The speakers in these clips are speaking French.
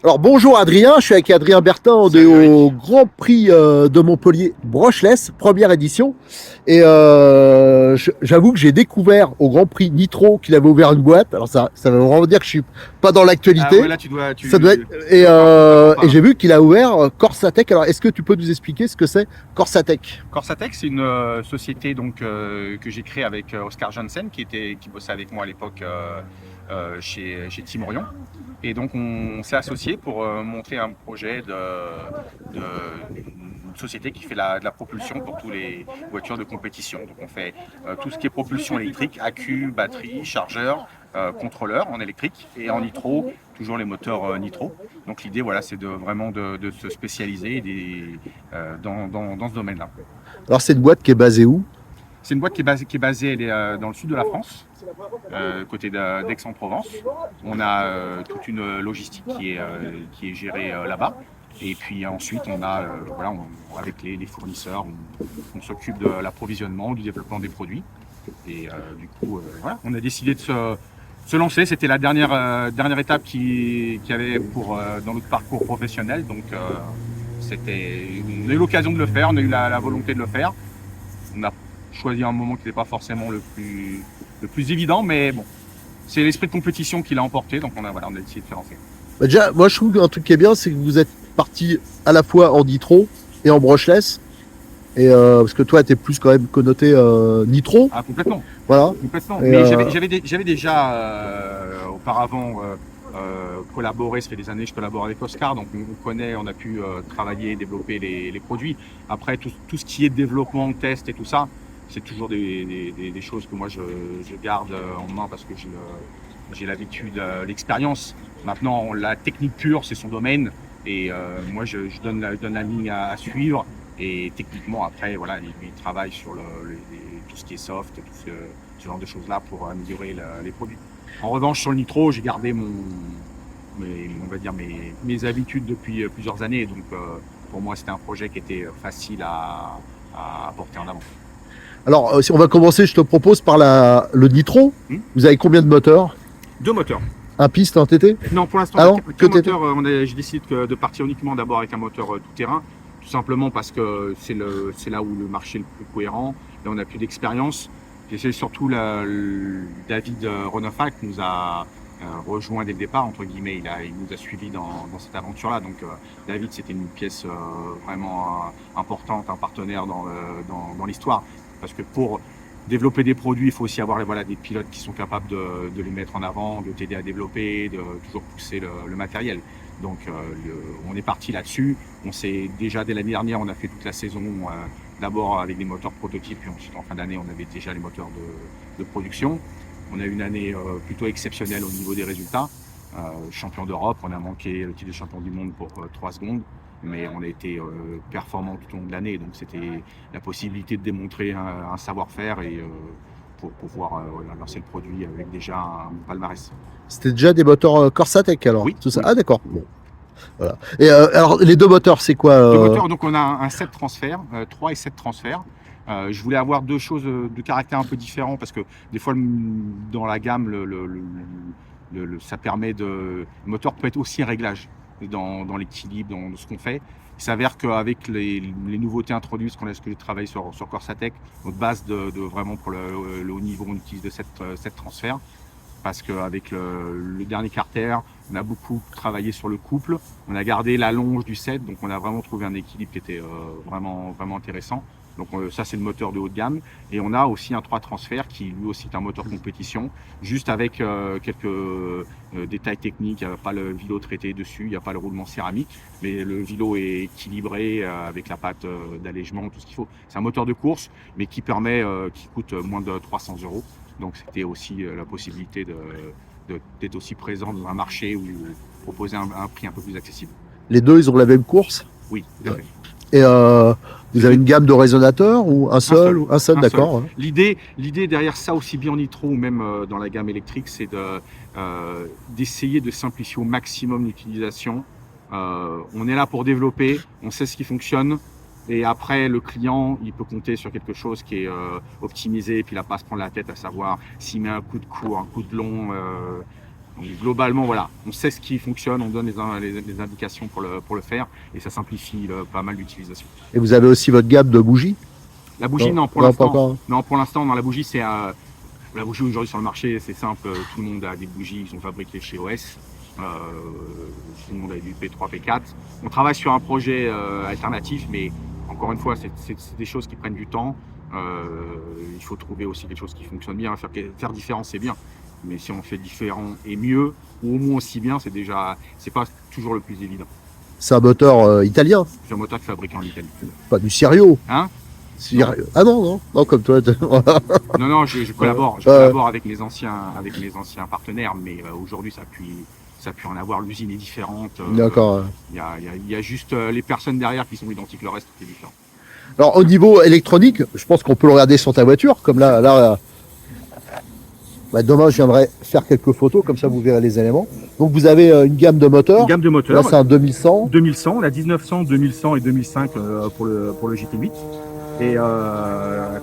Alors bonjour Adrien, je suis avec Adrien Bertin, on est Salut au Eric. Grand Prix de Montpellier Brushless, première édition. Et j'avoue que j'ai découvert au Grand Prix Nitro qu'il avait ouvert une boîte. Alors ça veut vraiment dire que je suis pas dans Ah ouais, l'actualité. là tu dois, Ça doit être... tu dois encore et pas. j'ai vu qu'il a ouvert Corsatech. Alors est-ce que tu peux nous expliquer ce que c'est Corsatech? Corsatec, c'est une société donc que j'ai créée avec Oscar Janssen qui bossait avec moi à l'époque chez Team Orion. Et donc on s'est associé pour monter un projet une société qui fait de la propulsion pour toutes les voitures de compétition. Donc on fait tout ce qui est propulsion électrique, accu, batterie, chargeur, contrôleur en électrique et en nitro, toujours les moteurs nitro. Donc l'idée voilà, c'est vraiment de se spécialiser dans ce domaine-là. Alors c'est une boîte qui est basée où? C'est une boîte qui est basée elle est, dans le sud de la France, côté d'Aix-en-Provence. On a toute une logistique qui est gérée là-bas. Et puis ensuite, on a, voilà, avec les fournisseurs, on s'occupe de l'approvisionnement, du développement des produits. Et du coup, voilà, on a décidé de se lancer. C'était la dernière étape qu'il y avait dans notre parcours professionnel. Donc, on a eu l'occasion de le faire, on a eu la volonté de le faire. On a choisi un moment qui n'était pas forcément le plus évident, mais bon, c'est l'esprit de compétition qui l'a emporté, donc on a décidé de faire en fait. Bah, déjà, moi je trouve qu'un truc qui est bien, c'est que vous êtes parti à la fois en Nitro et en Brushless. Et parce que toi, tu es plus quand même connoté Nitro. Ah, complètement, Voilà. complètement. Et, Mais j'avais déjà auparavant collaboré, ça fait des années que je collabore avec Oscar, donc on connaît, on a pu travailler, développer les produits. Après, tout ce qui est développement, test et tout ça, c'est toujours des choses que moi je garde en main parce que j'ai l'habitude, l'expérience. Maintenant, la technique pure, c'est son domaine. Et moi, je donne la ligne à suivre. Et techniquement, après, voilà, il travaille sur tout ce qui est soft, ce genre de choses-là pour améliorer les produits. En revanche, sur le nitro, j'ai gardé on va dire mes habitudes depuis plusieurs années. Donc, pour moi, c'était un projet qui était facile à porter en avant. alors, si on va commencer, je te propose par le Nitro. Hmm. Vous avez combien de moteurs? Deux moteurs. Un piste, un TT? Non, pour l'instant, Ah non, que qu'un TT. moteur. J'ai décidé de partir uniquement d'abord avec un moteur tout-terrain, tout simplement parce que c'est là où le marché est le plus cohérent. Là, on a plus d'expérience. Et c'est surtout David Renofac qui nous a rejoint dès le départ, entre guillemets. Il nous a suivis dans cette aventure-là. Donc, David, c'était une pièce vraiment importante, un partenaire dans l'histoire. Parce que pour développer des produits, il faut aussi avoir voilà, des pilotes qui sont capables de les mettre en avant, de t'aider à développer, de toujours pousser le matériel. Donc on est parti là-dessus. On s'est déjà dès l'année dernière, on a fait toute la saison d'abord avec des moteurs prototypes, puis ensuite en fin d'année, on avait déjà les moteurs de production. On a eu une année plutôt exceptionnelle au niveau des résultats. Champion d'Europe, on a manqué le titre de champion du monde pour 3 secondes, mais on a été performant tout au long de l'année. Donc c'était la possibilité de démontrer un savoir-faire et pour pouvoir lancer le produit avec déjà un palmarès. C'était déjà des moteurs Corsatech alors, Oui, tout ça. oui. Ah d'accord. Bon, voilà. Et alors, les deux moteurs, c'est quoi Deux moteurs, donc on a un 7 transferts, 3 et 7 transferts. Je voulais avoir deux choses de caractère un peu différents parce que des fois dans la gamme, ça permet le moteur peut être aussi un réglage dans l'équilibre, dans ce qu'on fait. Il s'avère qu'avec les nouveautés introduites, ce que j'ai travaillé sur Corsatec, notre base vraiment pour le haut niveau, on utilise de 7 transferts parce qu'avec le dernier Carter, on a beaucoup travaillé sur le couple, on a gardé la longe du 7, donc on a vraiment trouvé un équilibre qui était vraiment intéressant. Donc ça c'est le moteur de haut de gamme. Et on a aussi un 3 transfert qui lui aussi est un moteur compétition, juste avec quelques détails techniques. Il n'y a pas le vilo traité dessus, il n'y a pas le roulement céramique, mais le vilo est équilibré avec la patte d'allègement, tout ce qu'il faut. C'est un moteur de course, mais qui coûte moins de 300 euros. Donc c'était aussi la possibilité d'être aussi présent dans un marché où proposer un prix un peu plus accessible. Les deux, ils ont la même course. Oui, tout à fait. Et vous avez une gamme de résonateurs ou un seul? Un seul, Un d'accord. seul. Ouais. L'idée derrière ça, aussi bien en nitro ou même dans la gamme électrique, c'est d'essayer de simplifier au maximum l'utilisation. On est là pour développer, on sait ce qui fonctionne. Et après, le client, il peut compter sur quelque chose qui est optimisé et puis il n'a pas à se prendre la tête à savoir s'il met un coup de court, un coup de long. Donc, globalement, voilà, on sait ce qui fonctionne, on donne les indications pour le faire et ça simplifie pas mal l'utilisation. Et vous avez aussi votre gamme de bougies? La bougie, non, pour pas l'instant, encore. non, pour l'instant, dans la bougie, c'est la bougie aujourd'hui sur le marché, c'est simple, tout le monde a des bougies qui sont fabriquées chez OS. Tout le monde a du P3, P4. On travaille sur un projet alternatif, mais encore une fois, c'est des choses qui prennent du temps. Il faut trouver aussi quelque chose qui fonctionne bien. Faire différent, c'est bien. Mais si on fait différent et mieux, ou au moins aussi bien, c'est pas toujours le plus évident. C'est un moteur italien, C'est un moteur qui est fabriqué en Italie. pas du Sirio. Hein? Ah non, comme toi. Non, je collabore. Je collabore avec mes anciens partenaires, mais aujourd'hui, ça a pu en avoir. L'usine est différente. D'accord. Il y a juste les personnes derrière qui sont identiques. Le reste, c'est différent. Alors au niveau électronique, je pense qu'on peut le regarder sur ta voiture, comme là. Bah, demain, je viendrai faire quelques photos, comme ça vous verrez les éléments. Donc vous avez une gamme de moteurs. Une gamme de moteurs. Là, c'est un 2100. 2100, on a 1900, 2100 et 2005 pour le GT8. Et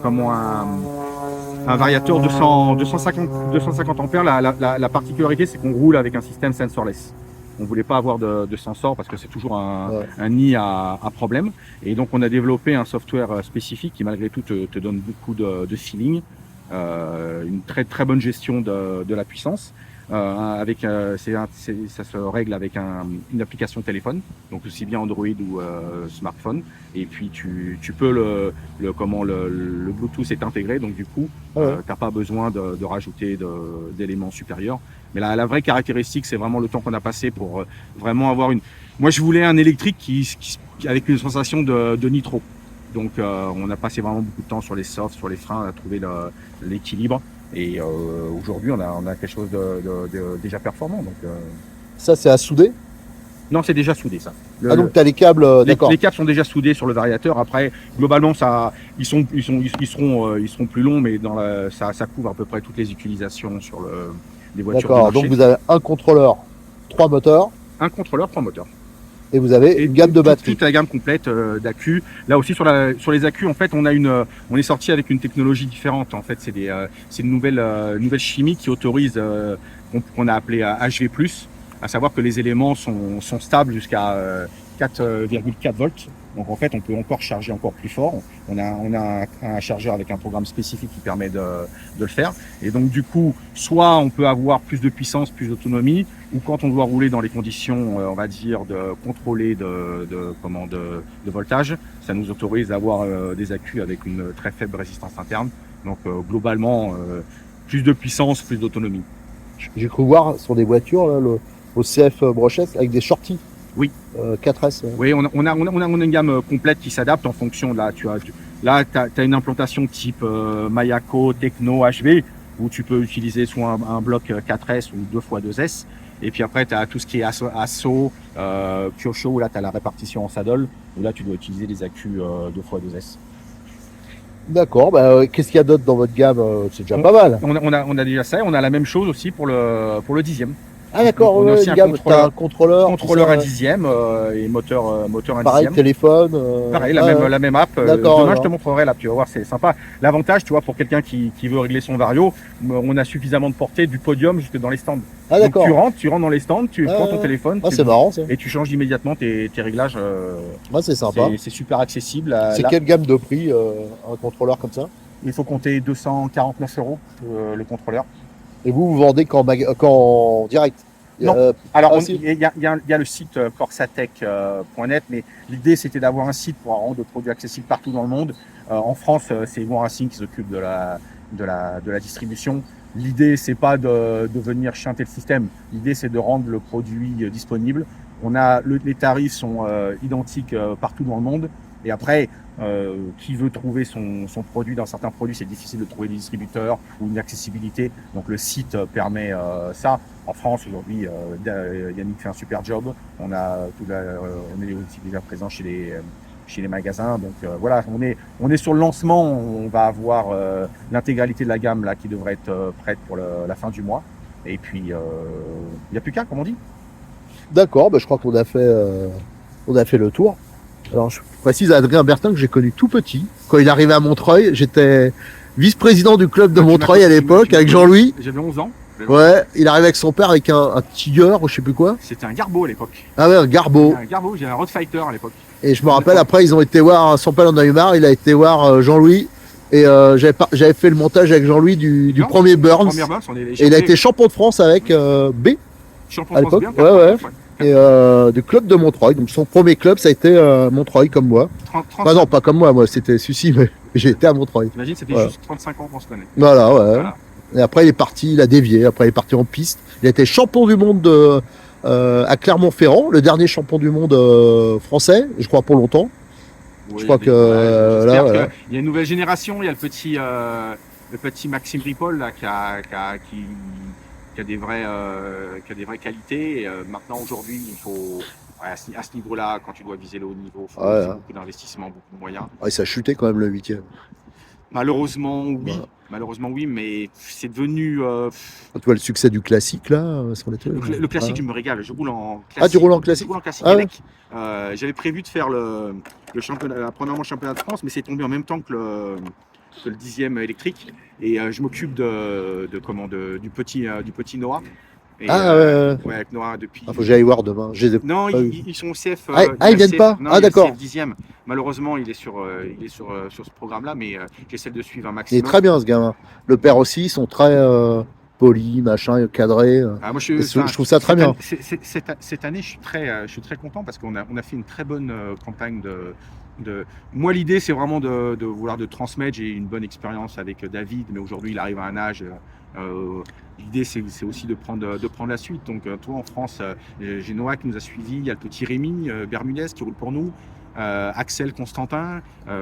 comment un variateur 250 ampères. La particularité, c'est qu'on roule avec un système sensorless. On ne voulait pas avoir de sensor parce que c'est toujours un nid à problème. Et donc, on a développé un software spécifique qui, malgré tout, te donne beaucoup de feeling, une très très bonne gestion de la puissance. Ça se règle avec une application téléphone, donc aussi bien Android ou smartphone. Et puis tu peux le Bluetooth est intégré, donc du coup t'as pas besoin de rajouter d'éléments supérieurs. Mais la vraie caractéristique, c'est vraiment le temps qu'on a passé pour vraiment avoir une. Moi, je voulais un électrique qui avec une sensation de nitro. Donc on a passé vraiment beaucoup de temps sur les softs, sur les freins, à trouver l'équilibre. Et aujourd'hui, on a quelque chose de déjà performant. Donc, Ça, c'est à souder? non, c'est déjà soudé, ça. Donc tu as les câbles, d'accord. Les câbles sont déjà soudés sur le variateur. Après, globalement, ils seront plus longs, mais ça couvre à peu près toutes les utilisations sur les voitures. D'accord, donc vous avez un contrôleur, 3 moteurs, un contrôleur, 3 moteurs. et vous avez une gamme de batterie. Toute la gamme complète d'accu. Là aussi, sur les accus, en fait, on est sorti avec une technologie différente. En fait, c'est une nouvelle chimie qui autorise, qu'on a appelé HV+, à savoir que les éléments sont stables jusqu'à 4,4 volts. Donc en fait, on peut encore charger encore plus fort. On a un chargeur avec un programme spécifique qui permet de le faire. Et donc du coup, soit on peut avoir plus de puissance, plus d'autonomie, ou quand on doit rouler dans les conditions, on va dire, de contrôler de voltage, ça nous autorise d'avoir des accus avec une très faible résistance interne. Donc globalement, plus de puissance, plus d'autonomie. J'ai cru voir sur des voitures là, au CF Brochesse avec des shorties. Oui. 4S. Oui, on a une gamme complète qui s'adapte en fonction de là, tu as une implantation type Mayako, Techno, HV, où tu peux utiliser soit un bloc 4S ou 2x2S. Et puis après, tu as tout ce qui est Asso, Kyosho, où là, tu as la répartition en saddle, où là, tu dois utiliser des accus 2x2S. D'accord, qu'est-ce qu'il y a d'autre dans votre gamme? C'est déjà pas mal. On a déjà ça, et on a la même chose aussi pour le 10e. Ah d'accord, on a aussi un contrôleur à 10e et moteur à 10e. Pareil, téléphone. Pareil, la même app. D'accord. Demain, je te montrerai là, tu vas voir, c'est sympa. L'avantage, tu vois, pour quelqu'un qui veut régler son vario, on a suffisamment de portée du podium jusque dans les stands. Ah d'accord. Donc, tu rentres dans les stands, tu prends ton téléphone. C'est marrant ça. Et tu changes immédiatement tes réglages. C'est sympa. C'est super accessible. C'est quelle gamme de prix un contrôleur comme ça? Il faut compter 249 € le contrôleur. Et vous vendez qu'en direct? Non. Alors, il y a le site corsatech.net, mais l'idée c'était d'avoir un site pour rendre le produit accessible partout dans le monde. En France, c'est Yvon Racing qui s'occupe de la distribution. L'idée, c'est pas de venir chanter le système. L'idée, c'est de rendre le produit disponible. Les tarifs sont identiques partout dans le monde. Et après, qui veut trouver son produit dans certains produits, c'est difficile de trouver des distributeurs ou une accessibilité. Donc le site permet ça. En France aujourd'hui, Yannick fait un super job. On est aussi déjà présent chez les magasins. Donc voilà, on est sur le lancement. On va avoir l'intégralité de la gamme là qui devrait être prête pour la fin du mois. Et puis il n'y a plus qu'à, comme on dit. D'accord, je crois qu'on a fait le tour. Alors, je précise à Adrien Bertin que j'ai connu tout petit. Quand il arrivait à Montreuil, j'étais vice-président du club de Montreuil à l'époque avec Jean-Louis. J'avais 11 ans. Ouais, il arrive avec son père avec un Tiger ou je sais plus quoi. C'était un Garbo à l'époque. Ah ouais, un Garbo. Un Garbo, j'ai un Roadfighter à l'époque. Et je me rappelle, après, ils ont été voir, son père en a eu marre, il a été voir Jean-Louis. Et j'avais fait le montage avec Jean-Louis du premier Burns. Et il a été champion de France avec B à l'époque. Ouais. Et du club de Montreuil. Donc son premier club, ça a été Montreuil, comme moi. Bah non, pas comme moi c'était Sucy, mais j'ai été à Montreuil. Imagine, ça fait juste 35 ans qu'on se connaît. Voilà, ouais. Voilà. Et après, il est parti, il a dévié. Après, il est parti en piste. Il a été champion du monde à Clermont-Ferrand, le dernier champion du monde français, je crois, pour longtemps. Oui, je crois que là, voilà. Il y a une nouvelle génération. Il y a le petit Maxime Ripoll là, qui a des vraies qualités. Et, maintenant, aujourd'hui, il faut à ce niveau-là, quand tu dois viser le haut niveau, il faut beaucoup d'investissement, beaucoup de moyens. Ouais, ça a chuté quand même le 8e. Malheureusement, oui. Ouais. Malheureusement, oui, mais c'est devenu. Tu vois le succès du classique là sur les le classique, je me régale. Je roule en classique. Ah, tu roules en classique. Je roule en classique avec. J'avais prévu de faire le championnat, premièrement championnat de France, mais c'est tombé en même temps que le 10e électrique. Et je m'occupe du petit Noah. Et, ouais, avec Noah depuis. Faut que j'aille voir demain. Non, ils sont au CF. Ils viennent pas. Non, d'accord. CF 10e. Malheureusement, il est sur ce programme-là, mais j'essaie de suivre un maximum. Il est très bien ce gamin. Le père aussi, ils sont très polis, machin, cadrés. Moi, je trouve ça très bien. Cette année, je suis très content parce qu'on a fait une très bonne campagne Moi, l'idée, c'est vraiment de vouloir transmettre. J'ai une bonne expérience avec David, mais aujourd'hui, il arrive à un âge. L'idée, c'est aussi de prendre la suite. Donc, toi, en France, j'ai Noah qui nous a suivis. Il y a le petit Rémi Bermudez qui roule pour nous. Axel Constantin,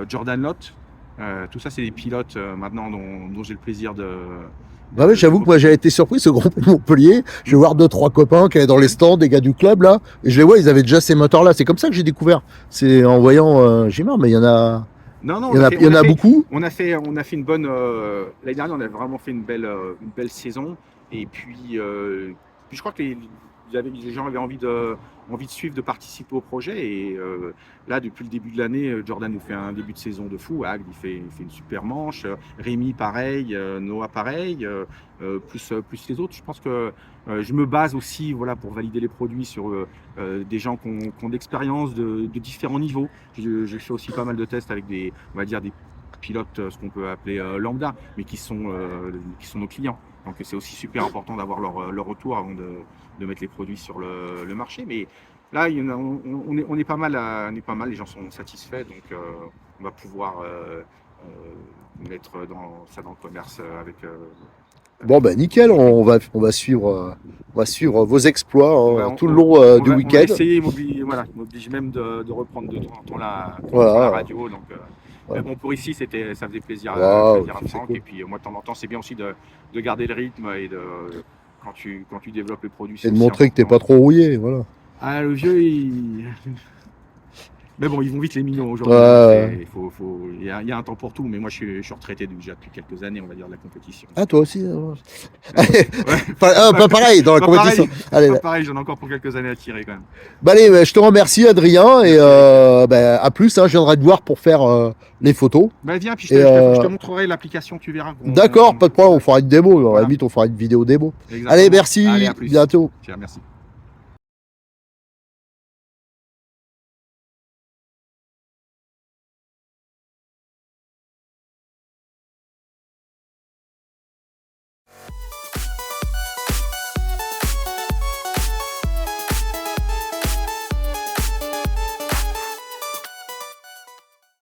Jordan Lott. Tout ça, c'est des pilotes maintenant dont j'ai le plaisir de. Bah oui, j'avoue que moi j'ai été surpris, ce Grand Prix de Montpellier. Je vais voir 2-3 copains qui étaient dans les stands, des gars du club là, et je les vois, ils avaient déjà ces moteurs là. C'est comme ça que j'ai découvert. C'est en voyant, j'ai marre, mais il y en a. Non, il y en a beaucoup. On a fait une bonne. L'année dernière, on a vraiment fait une belle saison. Et puis, je crois que les gens avaient envie de suivre, de participer au projet. Et là, depuis le début de l'année, Jordan nous fait un début de saison de fou. Agde, il fait une super manche. Rémi, pareil. Noah, pareil. Plus les autres. Je pense que je me base aussi, pour valider les produits sur des gens qui ont d'expérience de différents niveaux. J'ai fait aussi pas mal de tests avec des pilotes, ce qu'on peut appeler lambda, mais qui sont nos clients. Donc c'est aussi super important d'avoir leur retour avant de mettre les produits sur le marché. Mais là, on est pas mal, les gens sont satisfaits, donc on va pouvoir mettre ça dans le commerce avec. Bon ben nickel, on va suivre vos exploits tout le long du week-end. On va essayer, m'oblige même de reprendre de temps en temps la radio. Donc, mais bon, pour ici, ça faisait plaisir à Franck. Cool. Et puis moi, de temps en temps, c'est bien aussi de garder le rythme et quand tu développes le produit. Et de montrer que t'es pas trop rouillé, voilà. Ah, le vieux, mais bon, ils vont vite les minots aujourd'hui. Il y a un temps pour tout, mais moi je suis retraité déjà depuis quelques années, on va dire, de la compétition. Ah, toi aussi pas pareil dans la compétition. Pareil, j'en ai encore pour quelques années à tirer quand même. Bah allez, je te remercie Adrien, et à plus, je viendrai te voir pour faire les photos. Bah viens, puis je te montrerai l'application, tu verras. D'accord, pas de problème, on fera une démo, à la limite on fera une vidéo démo. Exactement. Allez, merci, à bientôt. Tiens, merci.